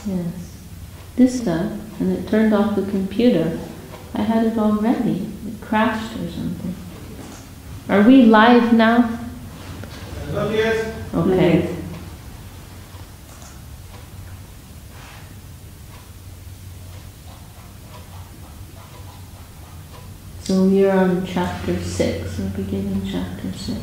Yes. This stuff, and it turned off the computer. I had it all ready. It crashed or something. Are we live now? Yes. Okay. So we are on chapter 6. We're beginning chapter 6.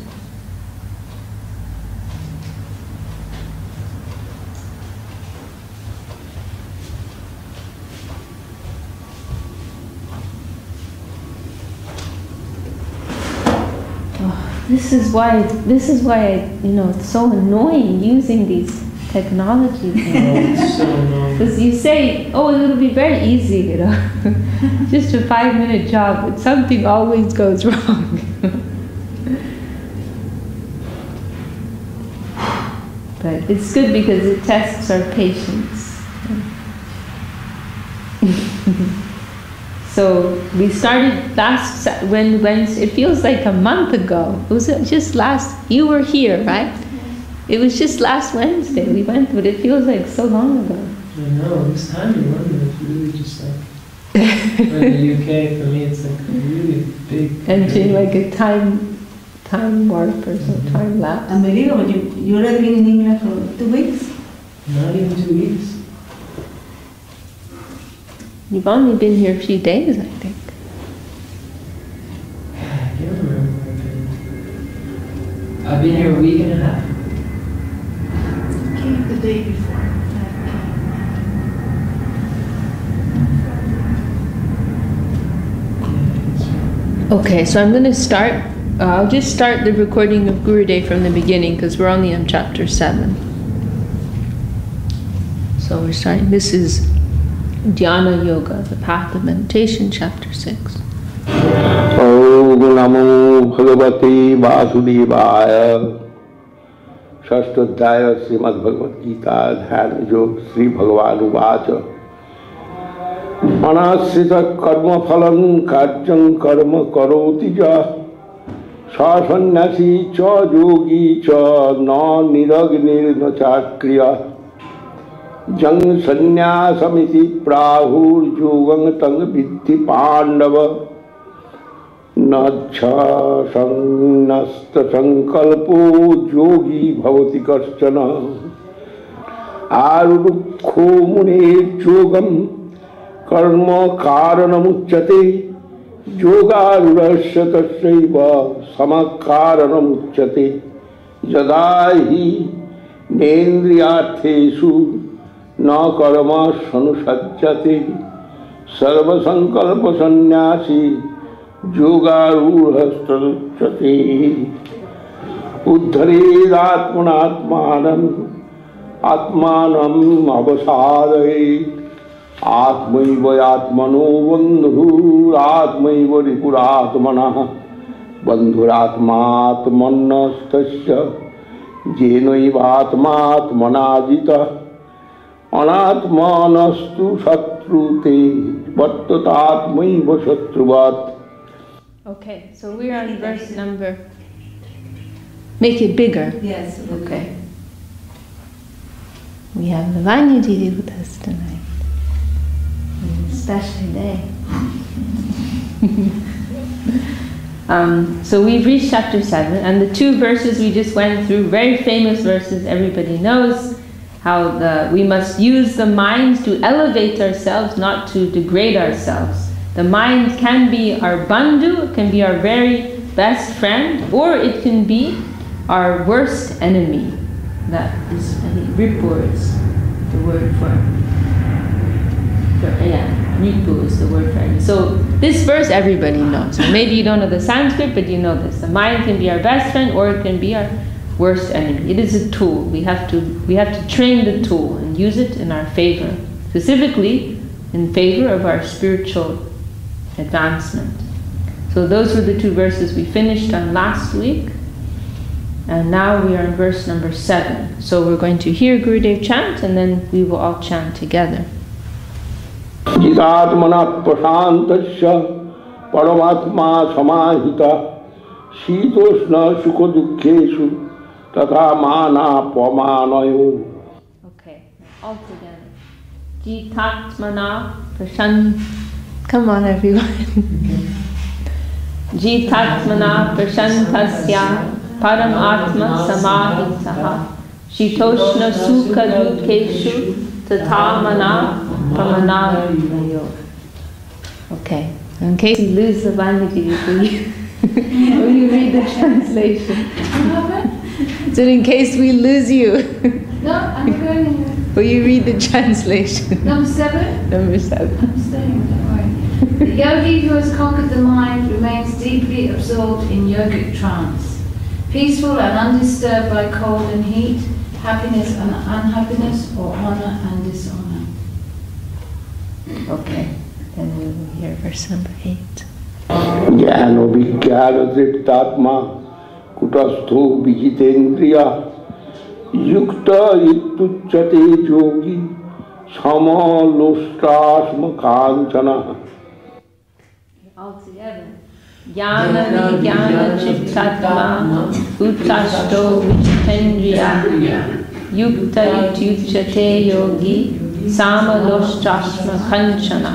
This is why it's so annoying using these technologies. It's so annoying. Because you say, oh, it'll be very easy, just a 5-minute job, but something always goes wrong. But it's good because it tests our patience. So we started Wednesday, it feels like a month ago. It was just you were here, right? It was just last Wednesday we went, but it feels like so long ago. I know, this time in London is really just like, in the UK for me it's like a really big... Entering like a time warp or some time lapse. Unbelievable, you already been in England for 2 weeks? Not even 2 weeks. You've only been here a few days, I think. I can't remember where I've been. I've been here a week and a half. Came the day before. Okay, so I'm going to start. I'll just start the recording of Gurudev from the beginning because we're only on chapter 7. So we're starting. This is Dhyana Yoga, the path of meditation, chapter 6. Om Namo Bhagavate Vasudevaya. Shashtadhyaya Srimad Bhagavad Gita Dhyana Yoga Sri Bhagavan Uvacha. Anasrita karma phalam karjam karma karoti ja. Sasanyasi cha yogi cha na niragnir na chakriya. Jang sanyasamiti prahur yogam tang vidhi pandava. Nacha sannasta sankalpo yogi bhavati kaschana. Arukho mune yogam karma karanamuchyate. Yogarurasya tasyaiva samakkaranamuchyate. Jadahi nendriyathesu na karma sanusajyate. Sarva sankalpa sannyasi yogarurhastaruchyate. Uddhared atmanatmanam atmanam avasadayet. Atmaiva atmano bandhur atmaiva ripuratmana bandhuratmatmanastasya jenaiva atmatmanajita anatmanastu shatrute vattatatmaiva shatruvat. Okay, so we're on verse number... Make it bigger. Yes. Okay. We have Lavanya with us tonight. Special day. So we've reached chapter 7, and the 2 verses we just went through, very famous verses, everybody knows how we must use the mind to elevate ourselves, not to degrade ourselves. The mind can be our bandhu, it can be our very best friend, or it can be our worst enemy. That is, I think, ripu is the word for ripu is the word for it. So this verse everybody knows. Maybe you don't know the Sanskrit, but you know this. The mind can be our best friend, or it can be our worst enemy. It is a tool. We have to train the tool and use it in our favor, specifically in favor of our spiritual advancement. So those were the 2 verses we finished on last week, and now we are in verse number 7. So we're going to hear Gurudev chant, and then we will all chant together. Jitatmanat prasantasya paramatma samahita shitoshna sukha dukkeshu tatha mana pamanayo. Okay, all together. Jitatmana prashan. Come on, everyone. Jitatmana prashantasya param atma samahitaha shitoshna sukha dukeshu tatamana pamanayo. Okay, in case you lose the Vanity, will you read the translation? So in case we lose you, No, I'm going. will you read the translation? Number 7? Number 7. I'm staying, don't worry. The yogi who has conquered the mind remains deeply absorbed in yogic trance, peaceful and undisturbed by cold and heat, happiness and unhappiness, or honor and dishonor. Okay, then we will hear verse number 8. ज्ञान विज्ञान दृष्टात्मा कुटस्थो विजितेन्द्रिया युक्त इत्युच्यते योगी समलोष्टास्म Kanchana. All together. Jnana vijnana chittatma utashto vichitendriya yukta ityuchyate yogi samaloshtasma kanchana.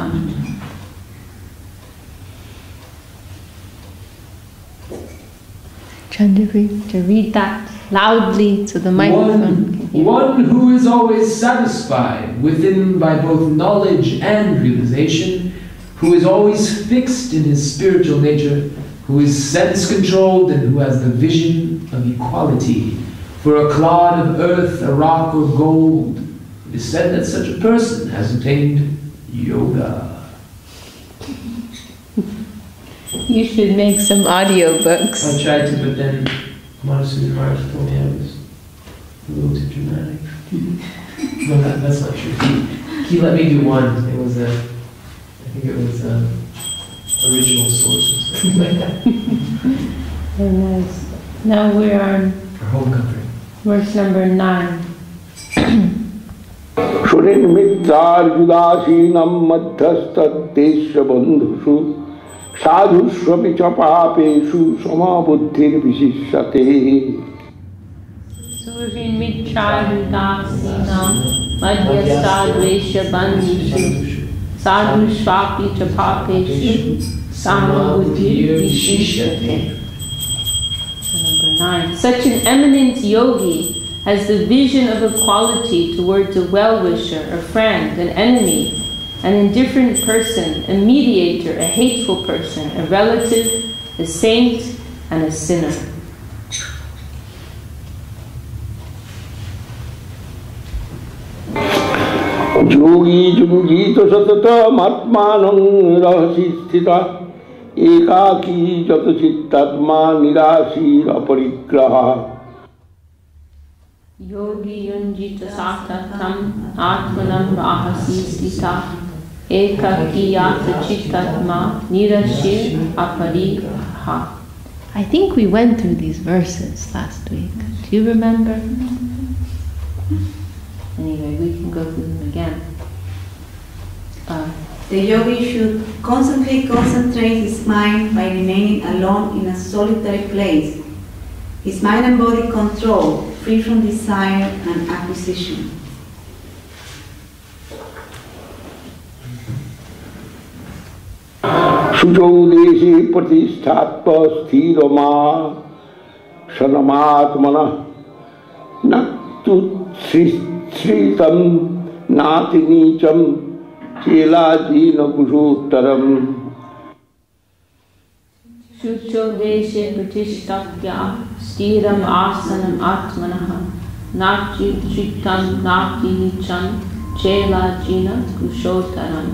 Chandravi, to read that loudly so the microphone can hear. One who is always satisfied within by both knowledge and realization, who is always fixed in his spiritual nature, who is sense-controlled and who has the vision of equality. For a clod of earth, a rock, or gold, it is said that such a person has attained yoga. You should make some audiobooks. I tried to, but then Madhusudhan Maharaj told me I was a little too dramatic. No, that's not true. He let me do one. It was I think it was original source or something like that. Very nice. Now we're on Our home country. verse number 9. सुनिर्मित्रार्जुदासीनं मध्यस्तदेश बंधुषु साधुष्वपि च पापेषु समबुद्धिर्विशिष्यते. Surimitra madhyastadvesha bandhishu sadhushvapi ch papeshu samabuddhir vishishyate. Number 9. Such an eminent yogi has the vision of equality towards a well-wisher, a friend, an enemy, an indifferent person, a mediator, a hateful person, a relative, a saint, and a sinner. योगी जुञ्जीत सततम् आत्मानं रहसि स्थिता एकाकी जतचित्तात्मा निराशीर अपरिग्रहः. Yogi yunjita satatam atmanam rahasi stita ekakiyata chittatma nirashir aparigraha. I think we went through these verses last week. Do you remember? Anyway, we can go through them again. The yogi should constantly concentrate his mind by remaining alone in a solitary place. His mind and body controlled, free from desire and acquisition. सुजौदेशे प्रतिष्ठात्व स्थिरमा सनमात्मनः न तु श्रीतं नाति नीचं चेलाजीन कुशोत्तरम्. Shucho deshe pratishtapya stiram asanam atmanaha nati chitam nati nicham chela jina kushotaram.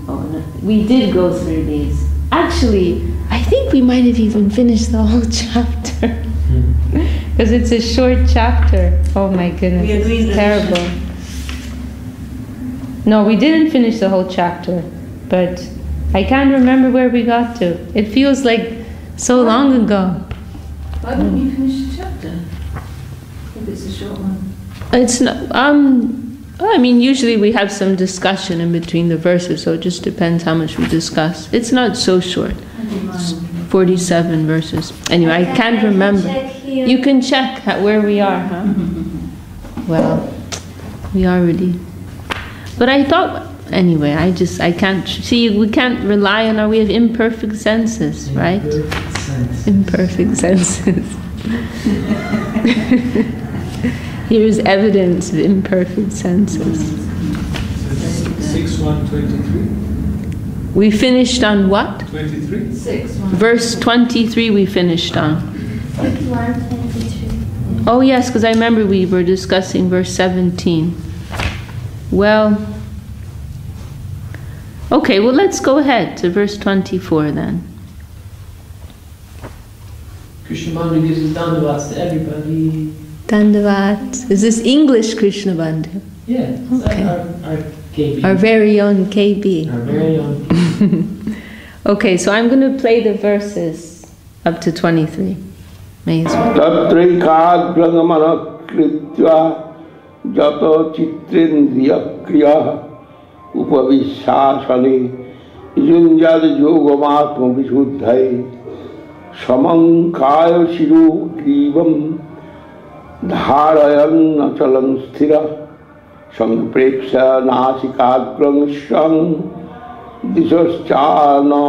Oh, no. We did go through these. Actually, I think we might have even finished the whole chapter. Because it's a short chapter. Oh my goodness, it's terrible. No, we didn't finish the whole chapter, but I can't remember where we got to. It feels like so long ago. Why don't you finish the chapter? If it's a short one. It's not, I mean, usually we have some discussion in between the verses, so it just depends how much we discuss. It's not so short. It's 47 verses. Anyway, I can't remember. You can check where we are, huh? Well, We are really. But I thought, anyway, I can't, see, we can't rely on we have imperfect senses, right? Imperfect senses. Here's evidence of imperfect senses. 6:123. We finished on what? 23. 6. Verse 23 we finished on. 6:123. Oh yes, because I remember we were discussing verse 17. Well, okay, well let's go ahead to verse 24 then. Krishna Bandhu gives his dandavats to everybody. Dandavat. Is this English Krishna Bandhu? Yeah, Okay. our KB. Our very own KB. Our very own. Okay, so I'm going to play the verses up to 23. May as well. Tatrikagrangmanakritya jato chitrindriya kriya upavishasane yunjad yogamatma vishuddhai samankaya shiru krivam dharayan achalam sthira sampreksha nasikagrang shang dishaschana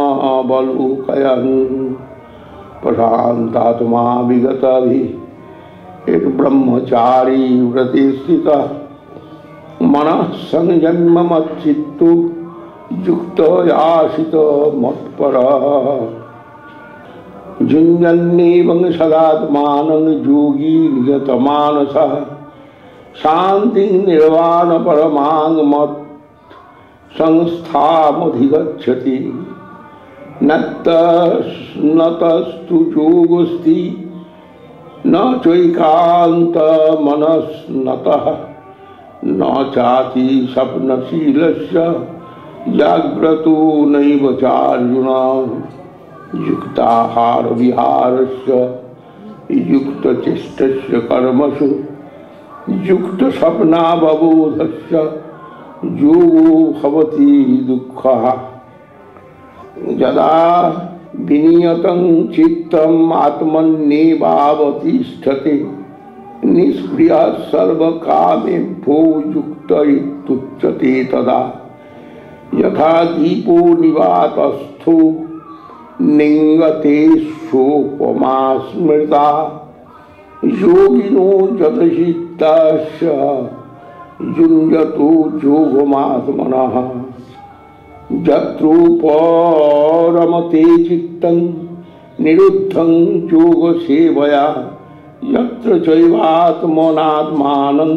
balukayan prasantatma vigatavhi et brahmachari vrati sthita manah sanjanma machittu yukta yasita matpara junjannevang sadatmanang yogi niyatamanasa shanti nirvana paramang mat samsthamadhigacchati natastu yogosti na chaikanta manas natah na chati sapnasilasya jagratu naivacharjuna yuktahar viharasya yukta chistasya karmasu yukta sapna babodhasya yogo bhavati dukkha jada viniyatang chittam atmannevavati sthate nispriya sarva kame bho yukta itucchate tada yatha deepo nivatastho ningate sopama smrita yogino jatashittasya junjato yogamatmanaha jatruparamate chittam niruddham yoga sevaya yatra chaivatmanatmanam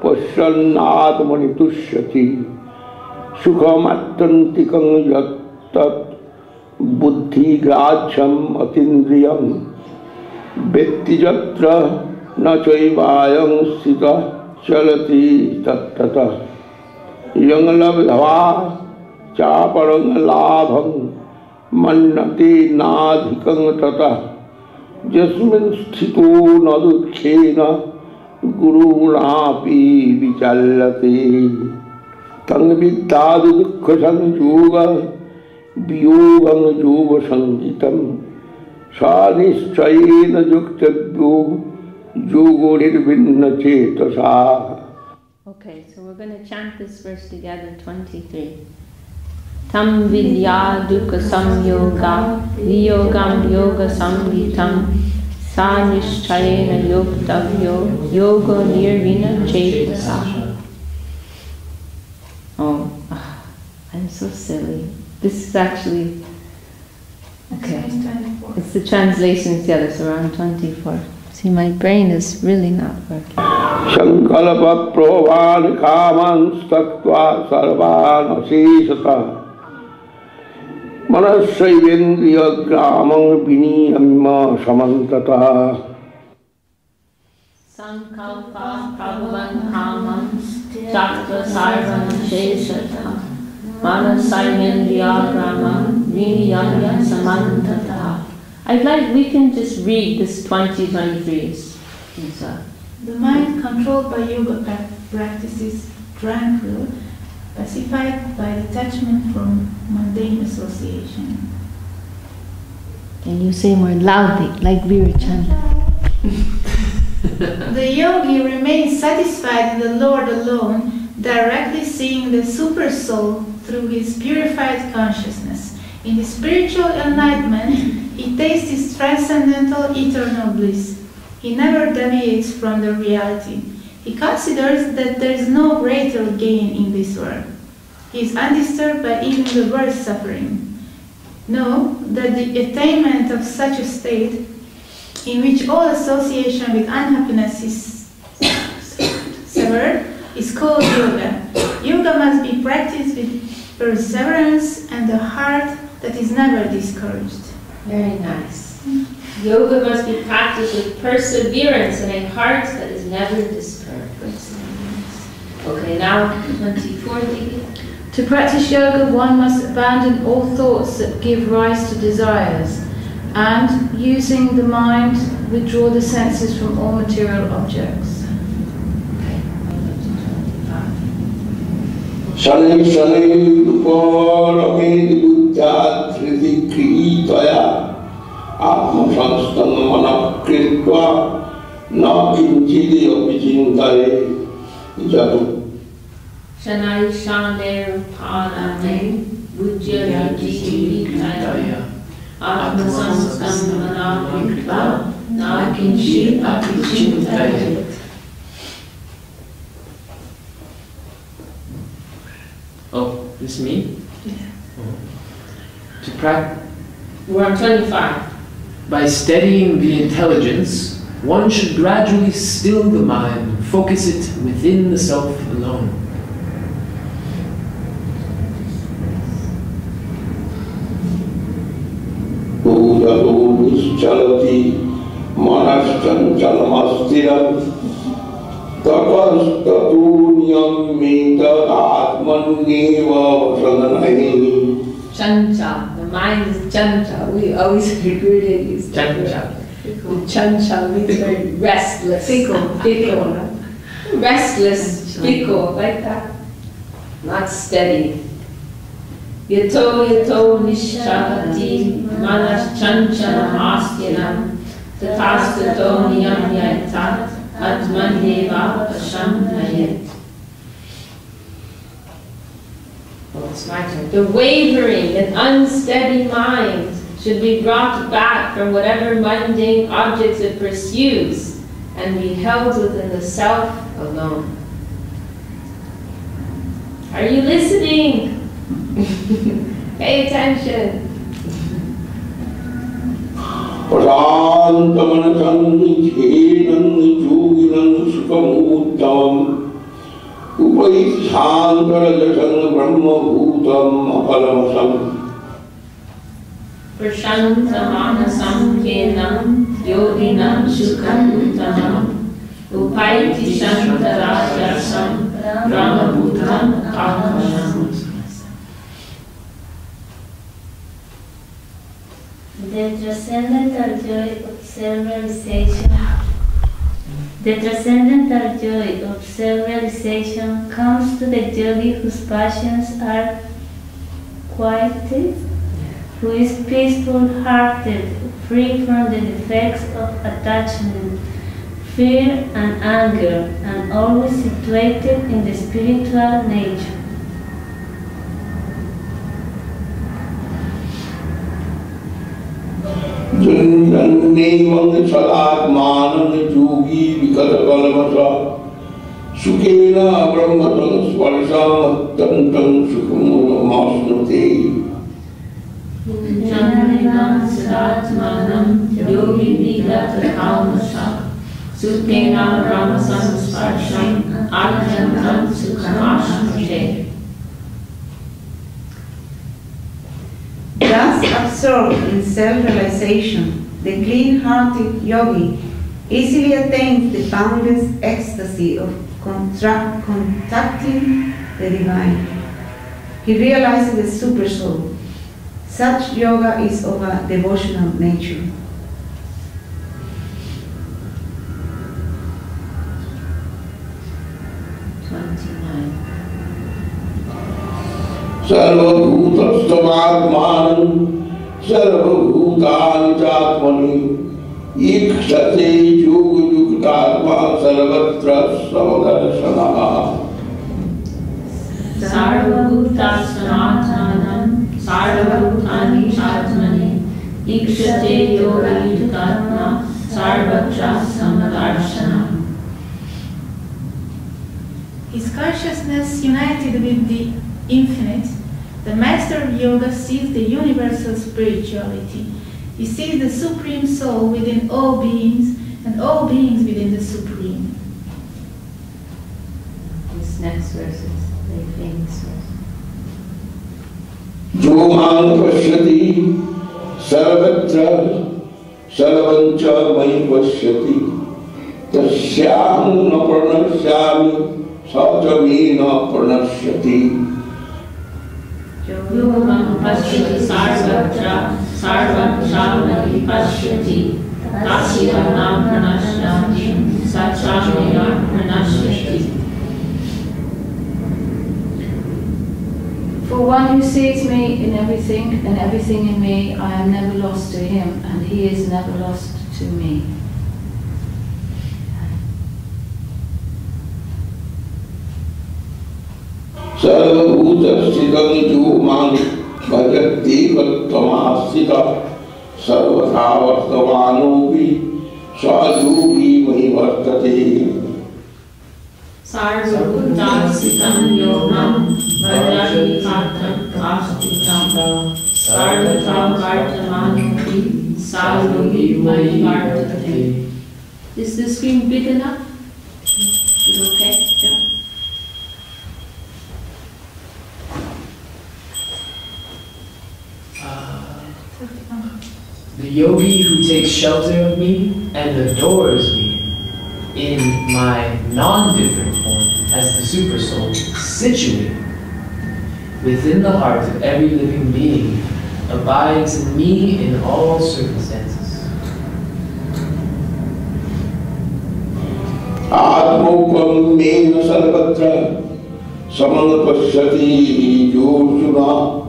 pasyannatmani tushyati sukhamattantikam yattat buddhi gracham atindriyam vetti jatra na chaivayam sita chalati tattata yang labdhava chaparang labham mannate nadhikam tata jasmin sthito nadukkhena gurunapi vichallate tang viddhadu dukkha sanyoga viyogam yoga sangitam sa nischayena yuktabhyo yogo nirvinna chetasa. Okay, so we're going to chant this verse together, 23. Tam vidya dukkha samyoga viyogam yoga samgitam sa nishchayena yoktavyo yoga nirvina chetasa. Oh, I'm so silly. This is actually, okay, it's the translation together, so around 24. See, my brain is really not working. Sankalpa prabhan kaman staktva sarvan asesata manasayendriya gramam viniyamma samantata Sankalpa prabhan kaman staktva sarvan asesata manasayendriya gramam viniyamma samantata. I'd like, we can just read this 23s. The mind controlled by yoga practices tranquil, pacified by detachment from mundane association. Can you say more loudly, like we were chanting? The yogi remains satisfied in the Lord alone, directly seeing the super soul through his purified consciousness. In his spiritual enlightenment, he tastes his transcendental eternal bliss. He never deviates from the reality. He considers that there is no greater gain in this world. He is undisturbed by even the worst suffering. Know that the attainment of such a state, in which all association with unhappiness is severed, is called yoga. Yoga must be practiced with perseverance and a heart that is never discouraged. Very nice. Yoga must be practiced with perseverance and a heart that is never discouraged. Okay, now 24, Digi. To practice yoga, one must abandon all thoughts that give rise to desires, and, using the mind, withdraw the senses from all material objects. Shanai shanai duparamedi buddha triti kritaya atma samstan manakritva na kinchidi abhijintaye jatu. Shanai shanai parame buddha triti kritaya atma samstan manakritva na kinchidi abhijintaye. Oh, this me? Yeah. To practice. We're on 25. By steadying the intelligence, one should gradually still the mind and focus it within the self alone. Buddha Chalati Manashtan Chalamastiram Tapastatunyam Mita Atmaneva Vasananahi. Chanchal. The mind is chanchal. We always regretted use Chanchal. Chanchal means very restless. Fickle. Restless, fickle, like that. Not steady. Yato nishchalati manas chanchalam astyanam tatastato niyam yatat atmaneva pasham nayet. Well, it's my turn. The wavering and unsteady mind should be brought back from whatever mundane objects it pursues and be held within the self alone. Are you listening? Pay attention. Prasantamanasam jhenam yoginam sukhamuttam Upaishantaralasam brahmabhutam apalamasam. Prashantamanasam kenam yoginam sukham uttamam Upaiti shantarajasam brahmabhutam apalamasam. The transcendental joy of self-realization. The transcendental joy of self-realization comes to the yogi whose passions are quieted, who is peaceful-hearted, free from the defects of attachment, fear and anger, and always situated in the spiritual nature. Jandanevang salatmanam yogi vikatakalmasa Sukhena brahmatang svarsam attantam sukhamasnate. Jandanevang salatmanam yogi vikatakalmasa Sukhena brahmatang svarsam attantam sukhamasnate. Thus absorbed in self-realization, the clean-hearted yogi easily attains the boundless ecstasy of contacting the divine. He realizes the super soul. Such yoga is of a devotional nature. Sarvabhutastavatmanam sarvabhutani chatmani ikshate yoga Sarvabhutatma Sarvatra Samadarshana. Sarvabhuta Sanathanam Sarvabhutani Atmani Ikshate Yoga-Yutatma Sarvatra Samadarshana. His consciousness united with the infinite, the master of yoga sees the universal spirituality. He sees the Supreme Soul within all beings and all beings within the Supreme. This next verse is very famous verse. Jomang Pashyati Sarvatra Sarvancha Mai Pashyati Tasyaham Na Pranashyami Sajami Na Pranashyati. Yogam Pashyati Sarvatra Sarvachamani Pashyati Tasyam Na Pranashyati Sajami Na Pranashyati. For one who sees me in everything and everything in me, I am never lost to him, and he is never lost to me. Sarvabhutasthidam Jomang Bhajati Vattamastita Sarvatha Vartamanopi Sayogi Mahi Vartate. Sarvabhutasthidam Yogam Vajrati Kartam Kastitam Sarvatra Vartamanopi Sayogi Mahi Vartate. Is the screen big enough? Is it okay? Yeah. The yogi who takes shelter of me and adores me in my non-different form as the super soul, situated within the heart of every living being, abides in me in all circumstances. Atmopam mena sarvatra samana pashyati yojuna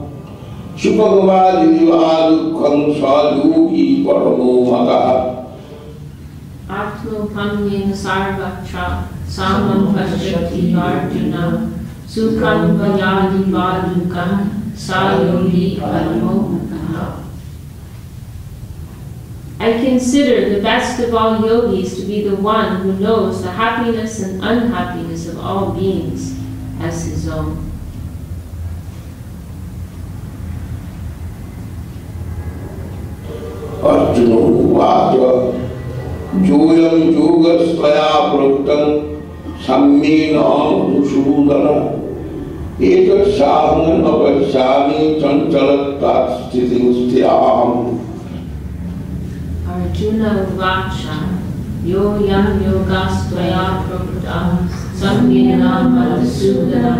Shupagavadivadukam saduki paramomaka. Atmopamyena sarvatra samam pashyati arjuna sukham vayadi vadukam sayogi paramomaka. I consider the best of all yogis to be the one who knows the happiness and unhappiness of all beings as his own. Arjuna Vaja Joyam Yogasvaya Proktam Sammena Nusudana Etat Sahangan Apachami Chanchalatat Sthitinsthyam. Arjuna Vacha Yoyam Yogastvaya Proktam Sammena Madhusudana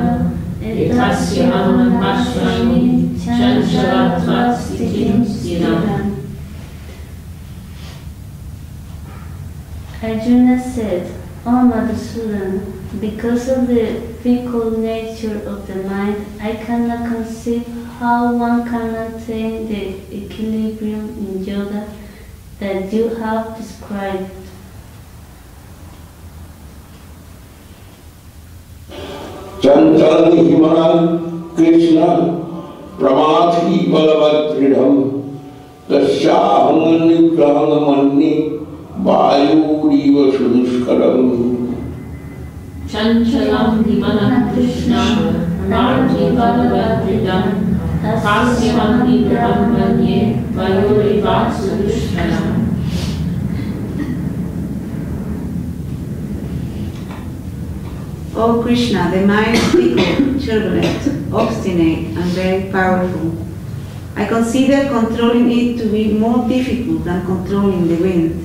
Etasyam Pashyami Chanchalatat Sthitinsthyam. Arjuna said, O Madhusudan, because of the fickle nature of the mind, I cannot conceive how one can attain the equilibrium in yoga that you have described. Chanchalan Himan Krishna Pramathi Balavadridham Tasyahangan Nikrahangamanni Vayuriva Suduskaram. Chanchalam Dimana Krishna Marti Bhalavadridam Tasyam Nigraham Manye Vayuriva Suduskaram. O Krishna, the mind is fickle, turbulent, obstinate, and very powerful. I consider controlling it to be more difficult than controlling the wind.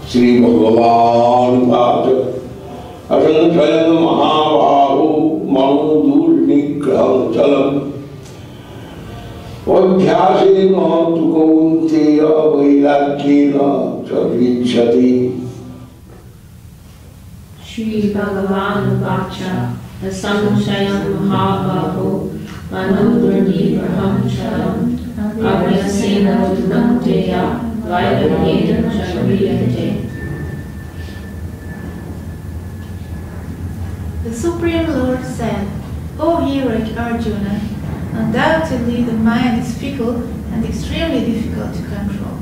Sri Bhagavan Bhaja Asanchayana Mahabahu Manudur Nikraham Chalam Vadhyasena Tukaunteya Vairakyena Chavichati. Sri Bhagavan Vacha Asamshayam Mahabaho Manudurnigraham Chalam Avyasena Dumanteya Vaidamyedam Changriyate. The Supreme Lord said, O heroic Arjuna, undoubtedly the mind is fickle and extremely difficult to control.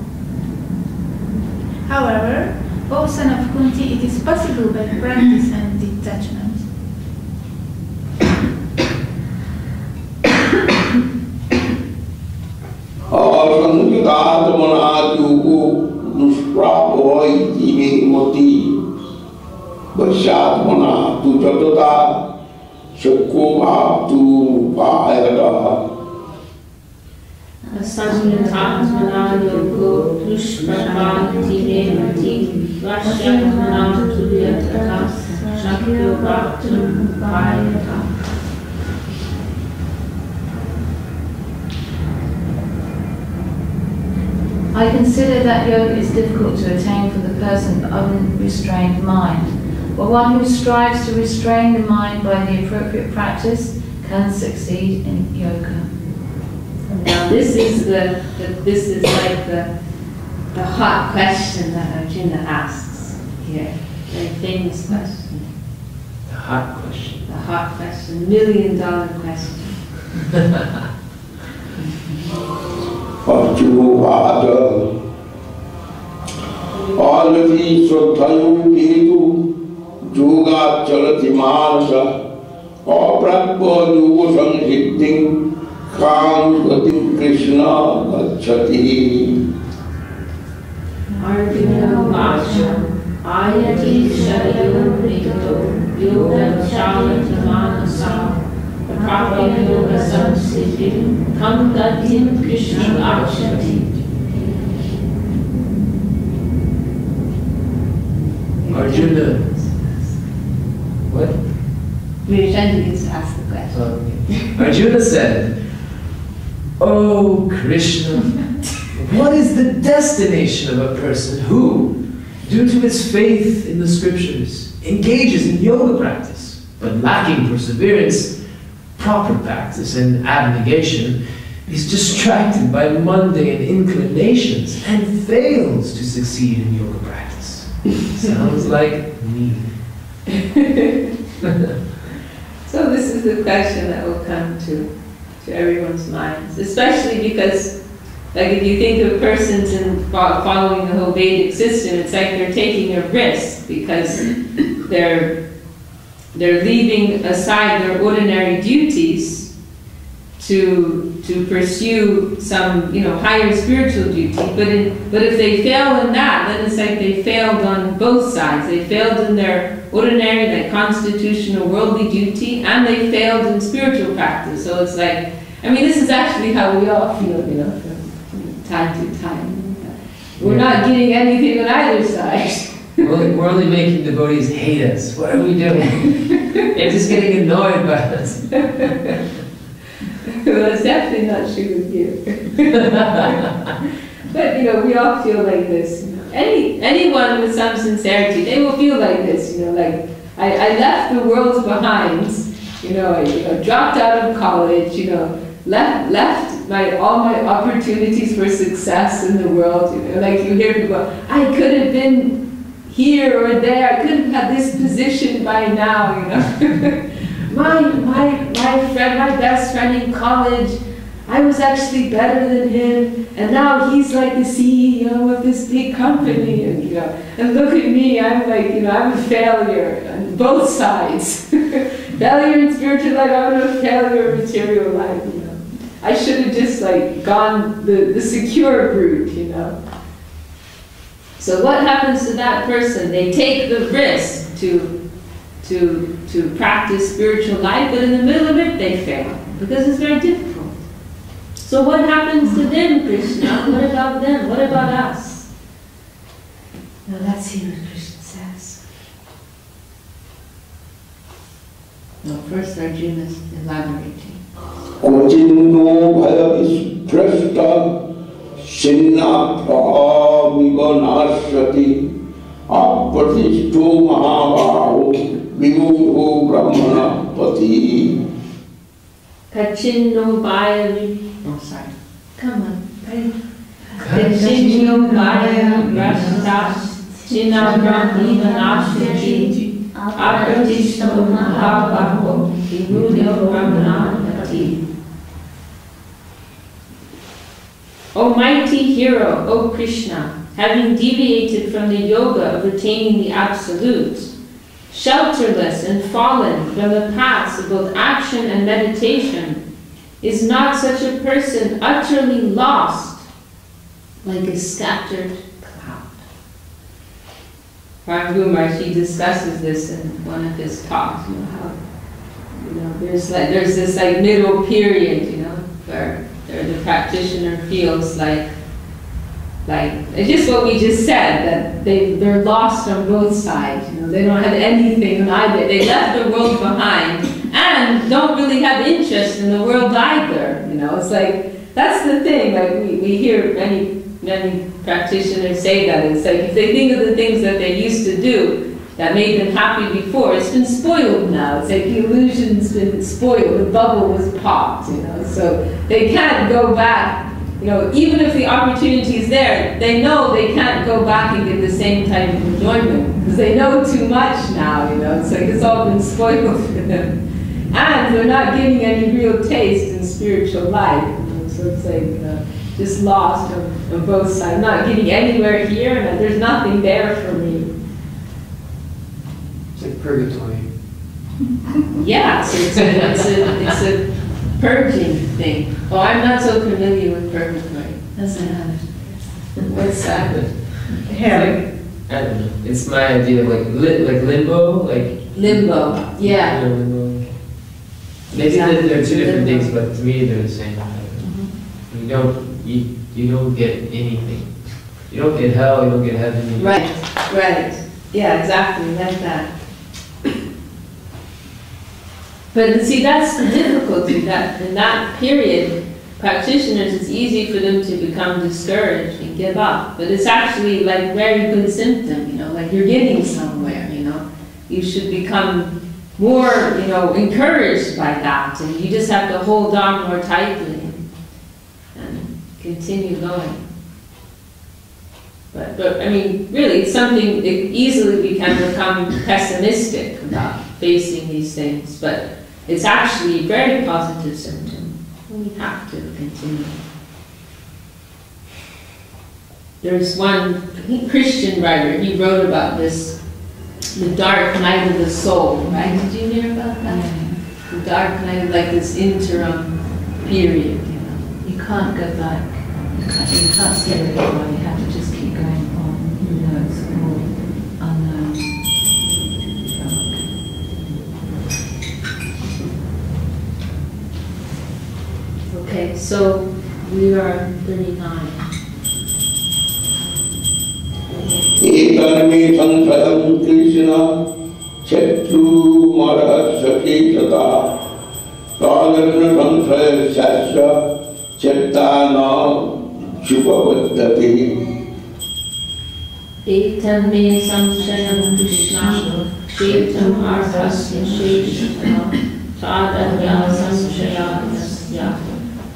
However, O son of Kunti, it is possible by practice and detachment. Asanyatatmana yogo dushprabhavati memati vashyatmana tulyataka shakyo bhaktum upayata. I consider that yoga is difficult to attain for the person of unrestrained mind, but one who strives to restrain the mind by the appropriate practice can succeed in yoga. Now this is like the hot question that Arjuna asks here. Very famous question. The hot question. The hot question, $1 million question. Arjuna Alati Swadhayu Ketu Yoga Chalati Manasa Apratpa Yoga Sanghitting Kam Gatim Krishna Gacchati. Arjuna Vacha Ayati Shalayo Rito Yoga Chalati Manasa Apratpa Yoga Sanghitting Kam Gatim Krishna Gacchati. Arjuna. What? We're trying to get to ask the question. Arjuna said, "O Krishna, what is the destination of a person who, due to his faith in the scriptures, engages in yoga practice, but lacking perseverance, proper practice, and abnegation, is distracted by mundane inclinations and fails to succeed in yoga practice?" Sounds like me. So this is the question that will come to everyone's minds, especially because, like, if you think of persons in following the whole Vedic system, it's like they're taking a risk because they're leaving aside their ordinary duties to pursue some, higher spiritual duty. But if they fail in that, then it's like they failed on both sides. They failed in their ordinary, like constitutional worldly duty, and they failed in spiritual practice. So it's like, this is actually how we all feel, from time to time. We're not getting anything on either side. We're only making devotees hate us. What are we doing? They're just getting annoyed by us. Well, it's definitely not true with you. But, we all feel like this. Anyone with some sincerity, they will feel like this, like, I left the world behind, I dropped out of college, left all my opportunities for success in the world, like you hear people, I could have been here or there, I could have had this position by now, My friend, my best friend in college, I was actually better than him, and now he's like the CEO of this big company, and look at me, I'm like, I'm a failure on both sides. Failure in spiritual life, I'm a failure in material life, I should have just like gone the secure route, So what happens to that person? They take the risk to practice spiritual life, but in the middle of it, they fail, because it's very difficult. So what happens to them, Krishna? What about them? What about us? Now let's see what Krishna says. No, first Arjuna's elaborating. Kochinno bhayavisprashta sinna pravivanashati apratishto mahabaho Vimuho Brahmana Pati. Kachinno Bhayavi. Oh, sorry. Come on. Deshino Maya Rashtas Chinabram Nashti Apratishno Mahabhaho Vimudio Brahmanati. O mighty hero, O Krishna, having deviated from the yoga of attaining the Absolute, shelterless and fallen from the paths of both action and meditation, is not such a person utterly lost like a scattered cloud? Prabhu Maharshi discusses this in one of his talks, how there's this middle period, where the practitioner feels like it's just what we just said, that they're lost on both sides. They don't have anything on either. They left the world behind and don't really have interest in the world either. It's like, that's the thing. Like we hear many practitioners say that. It's like if they think of the things that they used to do that made them happy before, it's been spoiled now. It's like the illusion's been spoiled. The bubble was popped. So they can't go back. Even if the opportunity is there, they know they can't go back and get the same type of enjoyment because they know too much now. It's like it's all been spoiled for them, and they're not getting any real taste in spiritual life. So it's like just lost on both sides. I'm not getting anywhere here, and there's nothing there for me. It's like purgatory. Yeah, so it's a purging thing. Oh, I'm not so familiar with purgatory. That's it. What's that? I don't know. It's my idea of like limbo, Limbo. Yeah. Limbo. Maybe they're two different things, but to me they're the same. You don't get anything. You don't get hell. You don't get heaven. Right. Yeah, exactly like that. But see, that's the difficulty, that in that period, practitioners, it's easy for them to become discouraged and give up. But it's actually like very good symptom, like you're getting somewhere, You should become more, encouraged by that. And you just have to hold on more tightly and continue going. But I mean, really, it's something easily we can become pessimistic about facing these things. But it's actually a very positive symptom. We have to continue. There's one Christian writer, he wrote about this, the dark night of the soul, right? Did you hear about that? Yeah. The dark night, like this interim period, You can't go back. You can't see it anymore. You have to just keep going on. It's all unknown. Okay, so we are 39. Etanme sansayam Krishna chetru marasaki sata tadarna sansaya sasya chettana shubhavaddati. Etanme samsayam Krishna chetam arhasya sheshana tadarya samshayasya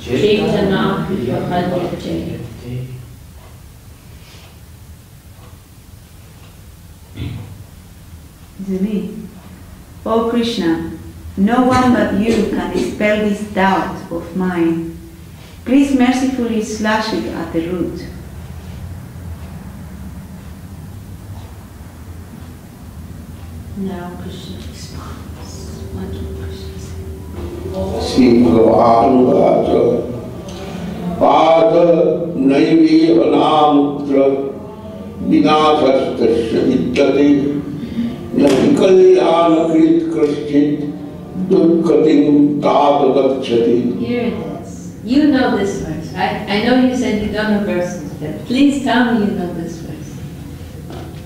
Chaitana Vipahadhyate. Is it me? O Krishna, no one but you can dispel this doubt of mine. Please mercifully slash it at the root. Now Krishna responds. What did Krishna say? Sri Bhagavan Vacha Pada Naivi Vanamutra Vinasastasya Vidyate Nahikalyana Krit Krishchit Dukkatim Tata Gacchati. Here it is. You know this verse, right? I know you said you don't know verses, but please tell me you know this verse.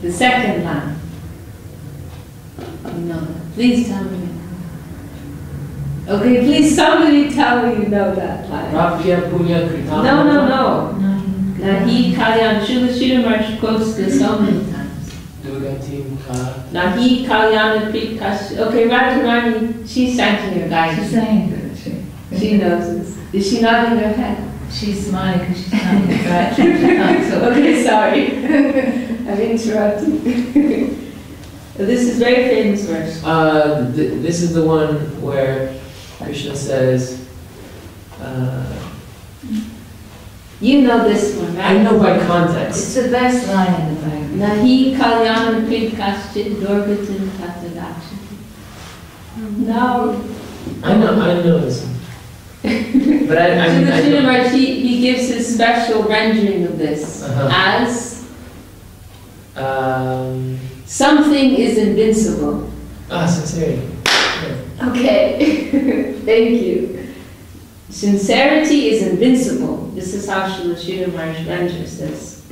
The second line. You know that. Please tell me. Okay, please somebody tell me you know that line. No. Nahi Kalyan. Srila Maharshi quotes this so many times. Nahi Kalyana Prikash. Okay, Radharani, she's thanking her guidance. She's saying that. She knows this. Is she nodding her head? She's smiling because she's trying to get Okay, sorry. I've interrupted. This is very famous verse. This is the one where Krishna says, you know this one, right? I know by context. It's the best line in the Bhagavad. Nahi kalyana krit kaschit dorgatin tatagachati. No. I know this one. But Srila Maharaj, he gives his special rendering of this as something is invincible. Sincerity. Yeah. Okay, thank you. Sincerity is invincible. This is how Srila Maharaj renders this.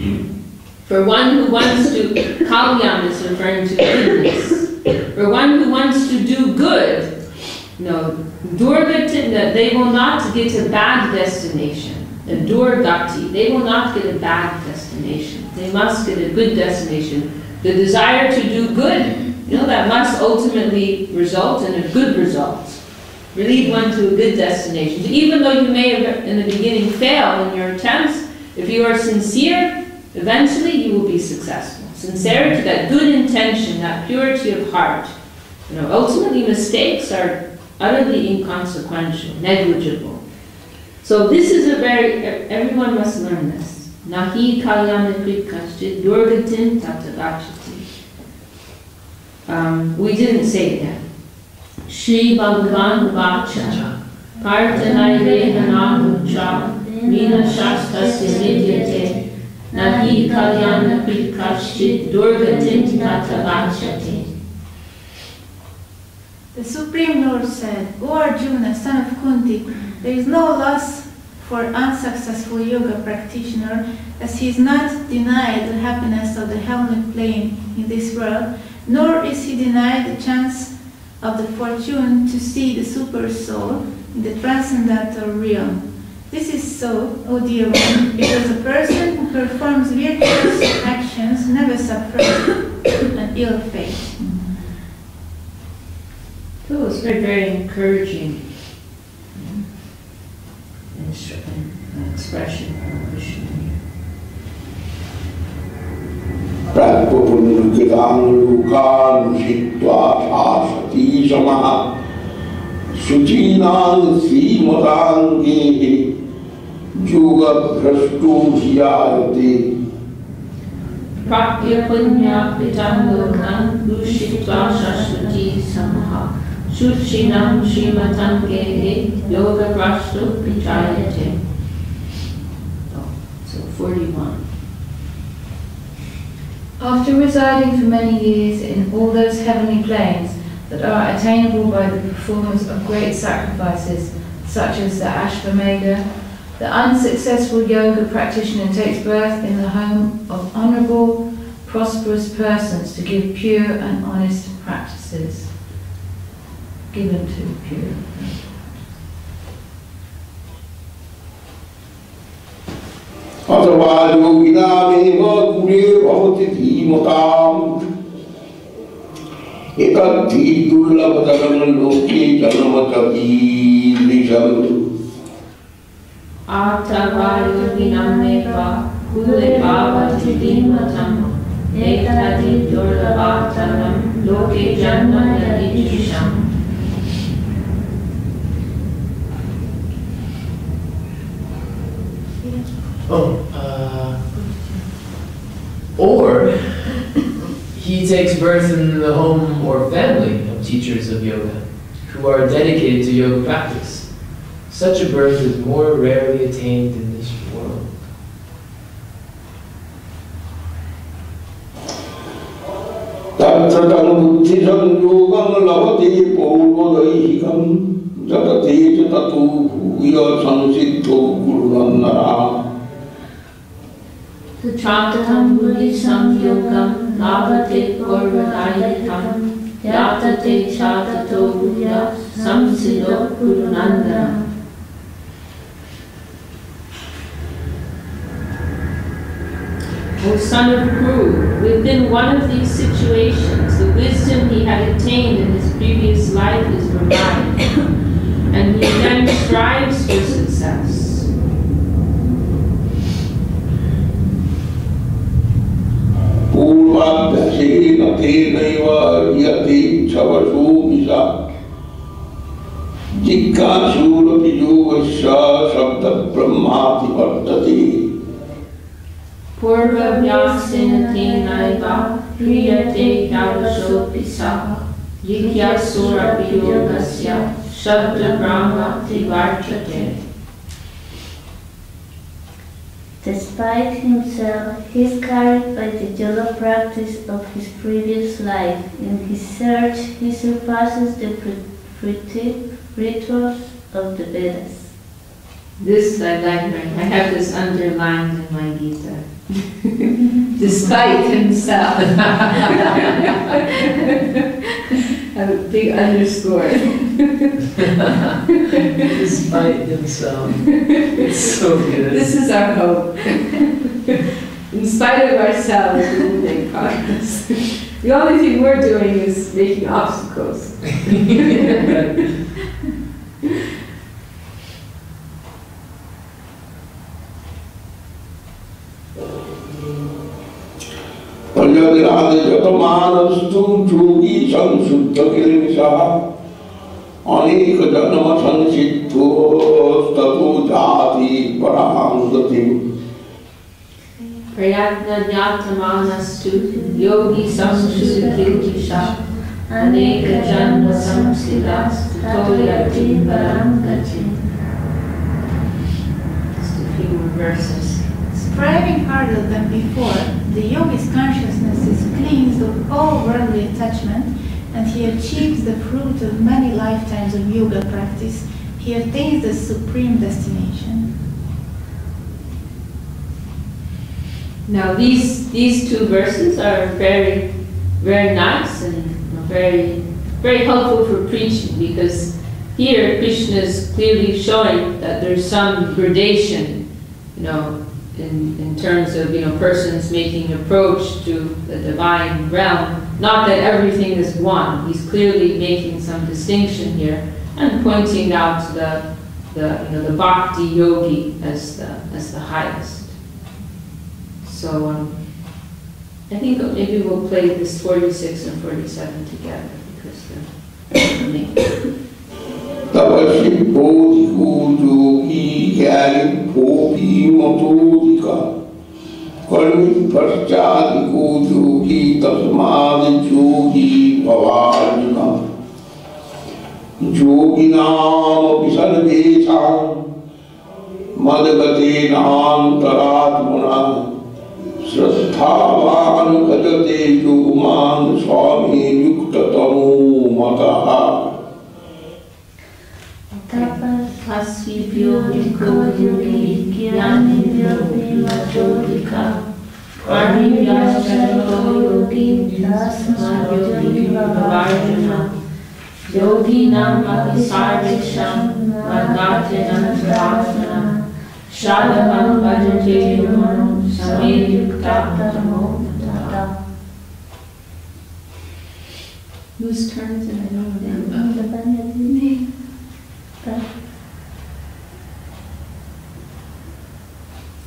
For one who wants to, Kalyan is referring to goodness. For one who wants to do good, Durgati, they will not get a bad destination. The Durgati, they will not get a bad destination. They must get a good destination. The desire to do good, that must ultimately result in a good result. Lead one to a good destination. So even though you may have in the beginning fail in your attempts, if you are sincere, eventually you will be successful. Sincerity, that good intention, that purity of heart. Ultimately mistakes are utterly inconsequential, negligible. So this is everyone must learn this. Nahi kalyana krit kaschit durgatin tatagachati. We didn't say that. Shri Bhagavan Vacha Partanai Rehanam Mina Shastasya Nidyate Nahi Kalyana Krit Kaschit Durgatin Tatagachati. The Supreme Lord said, O Arjuna, son of Kunti, there is no loss for unsuccessful yoga practitioner, as he is not denied the happiness of the heavenly plane in this world, nor is he denied the chance of the fortune to see the super soul in the transcendental realm. This is so, O dear one, because a person who performs virtuous actions never suffers an ill fate. It was very, very encouraging expression from Krishna here. Pratpapunukitang shitva shasati samaha suchinang srimatang gehi yuga bhrashtu dhiyayate Prakya punya pitangokam dushitva shasvati samaha Shuchinam Srimatam Gehe Yoga Brashtu Vichayate. So 41. After residing for many years in all those heavenly planes that are attainable by the performance of great sacrifices, such as the Ashvamedha, the unsuccessful yoga practitioner takes birth in the home of honorable, prosperous persons to give pure and honest practices. Given to pure. Atava yoginameva gune bhavati dhimatam etadhi dullabhadaram loke janamatavi lisham Atava yoginameva gune bhavati dhimatam etadhi dullabhadaram loke janamatavi lisham. Or he takes birth in the home or family of teachers of yoga who are dedicated to yoga practice. Such a birth is more rarely attained in this world. Tatratang buddhisam yogam lavate purvadaihikam jatate tatu bhuya samsiddho gurunannara Sutratam buddhisam yogam lavate purvadayikam yatate chatato bhuya samsiddho gurunandana. O son of Kuru, within one of these situations, the wisdom he had attained in his previous life is revived, and he then strives for success. Naiva Yati Chavasu Visa Jikka Sura Pijuvasya Sabda Brahmati Vartati Purva Vyasinati Naiva Priyate Yavasho Pisa Jikya Sura Pijuvasya Sabda Brahmati Vartate. Despite himself, he is carried by the yoga practice of his previous life. In his search, he surpasses the rituals of the Vedas. This I like, I have this underlined in my gita. Despite himself. Have a big underscore. Despite himself. It's so good. This is our hope. In spite of ourselves, we will make progress. The only thing we're doing is making obstacles. Paljadilade Jatamanas Jogi Samsutta Kilimsa Anika Janama Sansittu Statu Jati Parahangati Prayatna Jnatamanastu Yogi Samsutta Kilimsa Anika Janma Samsitas Toyati Parangati. Just a few more verses. Striving harder than before, the yogi's consciousness is cleansed of all worldly attachment, and he achieves the fruit of many lifetimes of yoga practice. He attains the supreme destination. Now these two verses are very, very nice and very, very helpful for preaching, because here Krishna is clearly showing that there's some gradation, in terms of persons making approach to the divine realm. Not that everything is one. He's clearly making some distinction here and pointing out the Bhakti Yogi as the highest. So I think maybe we'll play this 46 and 47 together because they're linked. Tavashi Bodhi Yogi Gyani Bhogi Matodika Karmi Paschadi Yogi Tasmadi Yogi Bhavajna Yogi Nama Visarvesha Madhagate Nantaratmana Sraddhavan Bhajate Yoman Swami Yuktatamu Mataha Tasvibhyo Yogi Jnanibhyo Vimatodika Parnivyasariko Yogi Tasmadyogi Bhavajana Yogi Nama Sarvesham Madgate Nantaratmana Shadavam Bhajate Yumam Samiruktatamo Tata. Whose turn is it? I don't remember.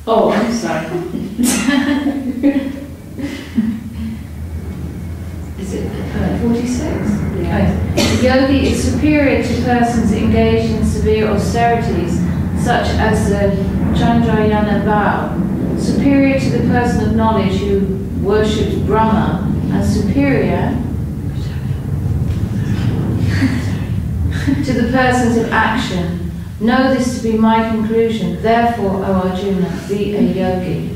Oh, I'm sorry. Is it 46? Yeah. The yogi is superior to persons engaged in severe austerities, such as the Chandrayana vow, superior to the person of knowledge who worships Brahma, and superior to the persons of action. Know this to be my conclusion. Therefore, O Arjuna, be a yogi.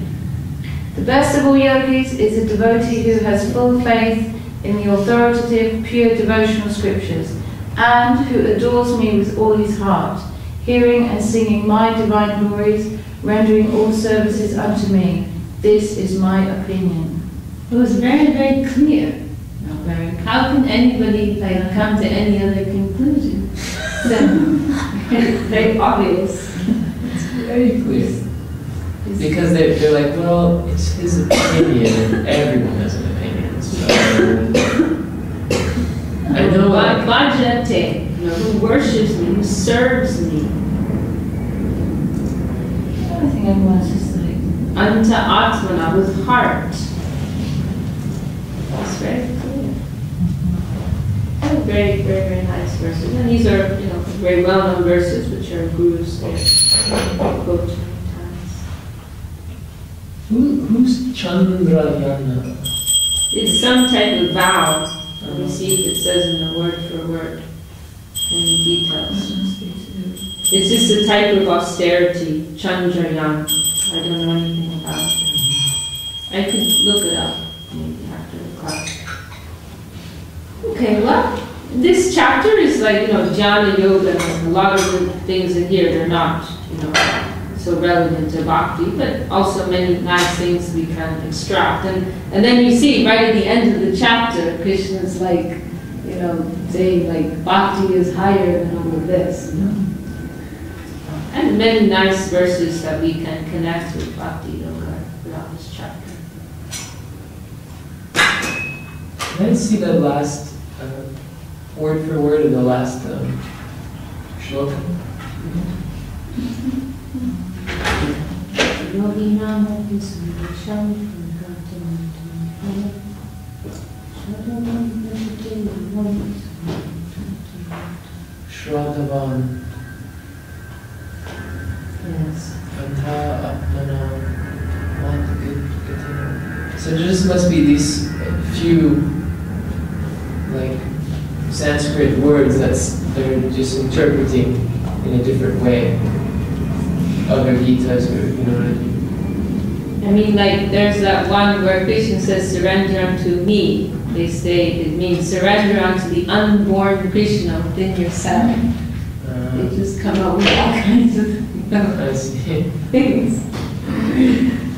The best of all yogis is a devotee who has full faith in the authoritative, pure devotional scriptures, and who adores me with all his heart, hearing and singing my divine glories, rendering all services unto me. This is my opinion. It was very, very clear. How can anybody come to any other conclusion? Very obvious. It's very clear. Because they're like, well, it's his opinion, and everyone has an opinion. So I know Bhajate, who worships me, who serves me. I think everyone's just like Anta Atmana, with heart. That's very clear. very, very, very nice verses. And these are, very well-known verses, which are Guru's quote many times. Who's Chandrayana? It's some type of vow. Let me see if it says in the word for word, any details. It's just a type of austerity, Chandrayana. I don't know anything about it. I could look it up maybe after the class. Okay, well, this chapter is like, jnana yoga, and a lot of the things in here, they're not, so relevant to bhakti, but also many nice things we can extract. And then you see, right at the end of the chapter, Krishna's like, saying like, bhakti is higher than all of this, And many nice verses that we can connect with Bhakti Yoga throughout this chapter. Can I see the last word for word in the last shloka? Shraddhavan. Yes. So there just must be these few Sanskrit words they're just interpreting in a different way. Other Gitas, or you know what I mean? There's that one where Krishna says, surrender unto me. They say it means surrender unto the unborn Krishna within yourself. They just come up with all kinds of things.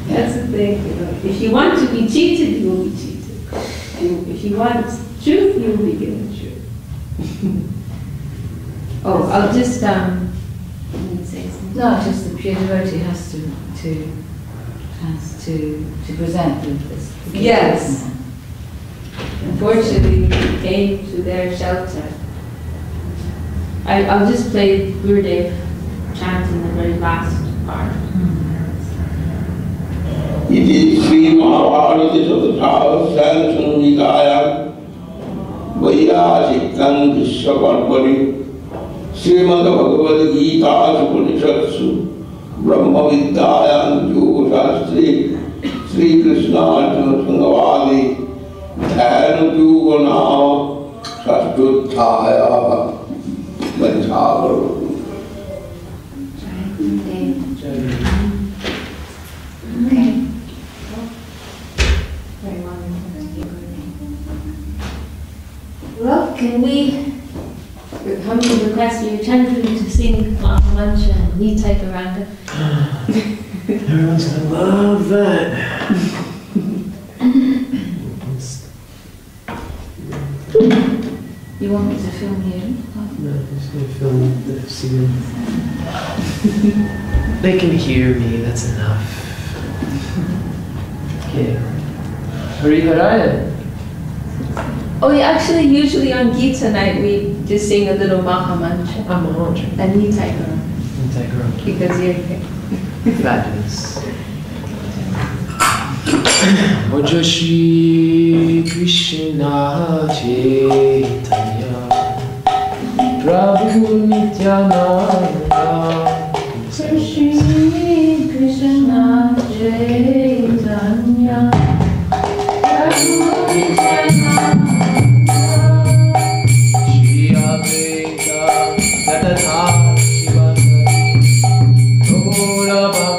That's the thing. If you want to be cheated, you will be cheated. If you want truth, you will be given truth. I'll just say something. No, just the pure devotee has to present with this. Yes. Unfortunately, we came to their shelter. I'll just play Gurudev chanting the very last part. Iti Sri Mahabharati Satatha Sansamhitaya Vaiyasikan Vishwakarpari Srimad Bhagavad Gita Upanishatsu Brahma Vidyayam Yoga Shastri Sri Krishna Arjuna Sangavadi Dhyana Yoga Nama Shasthuthaya Vanchavaru. Okay. Well, can we humbly request your Chandra to sing Mahamantra and Nitai Garanga? Everyone's gonna love that. You want me to film you? No, I'm just gonna film the scene. They can hear me, that's enough. Okay. Hari Haraya. Oh, yeah, actually, usually on Gita night, we just sing a little Mahamantra. Mahamantra. And Nitai Garanga. Nitai Garanga. Because you're here. Fabulous. Ojo Shri Krishna Chaitanya Prabhu Nityananda Shri Krishna Chaitanya Prabhu Nityananda Shri Advaita Gadadhara Shivasari Gaura Bhakta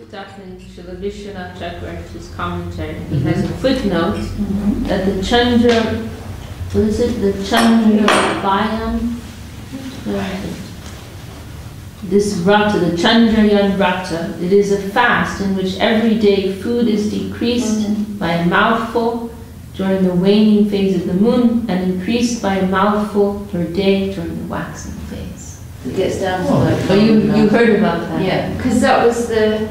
looked up in Srila Vishwanath Chakravarti's commentary. He has a footnote that the Chandra, what is it? The Chandra Vayam? This Vrata, the Chandrayan Vrata, it is a fast in which every day food is decreased by a mouthful during the waning phase of the moon and increased by a mouthful per day during the waxing phase. It gets down to like. Oh, you heard about that? Yeah, because that was the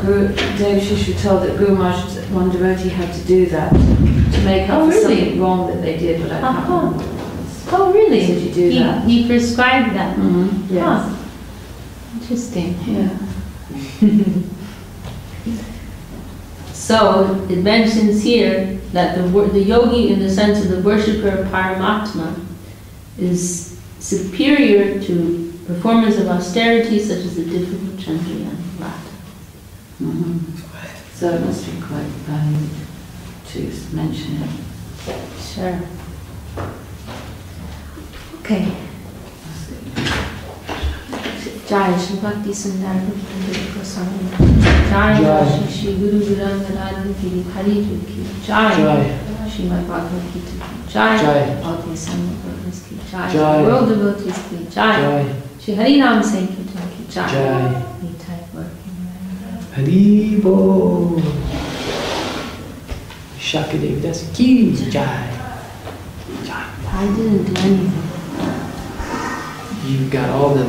Guru Devashishu told that Guru Maharaj, one devotee had to do that to make up for something wrong that they did, but I can't remember what it was. Oh, really? So you do that? He prescribed that. Yes. Huh. Interesting. Yeah. So it mentions here that the yogi, in the sense of the worshipper of Paramatma, is superior to performers of austerity such as the difficult Chandrayan Vrata. So it must be quite valued to mention it. Sure. Okay. Jai Shri Bhakti Sundar Bhakti Goswami. Jai Shri Guru Virangadara Giri Hari Ki Jai. Shri Bhagavad Gita Ki Jai. All the Sangha Brothers Ki Jai. World devotees Ki Jai. Shri Hari Nam Sankirtan Ki Jai. Nitai working. Hari Bo. Vishakha Devidasi Ki Jai. I didn't do anything. You got all the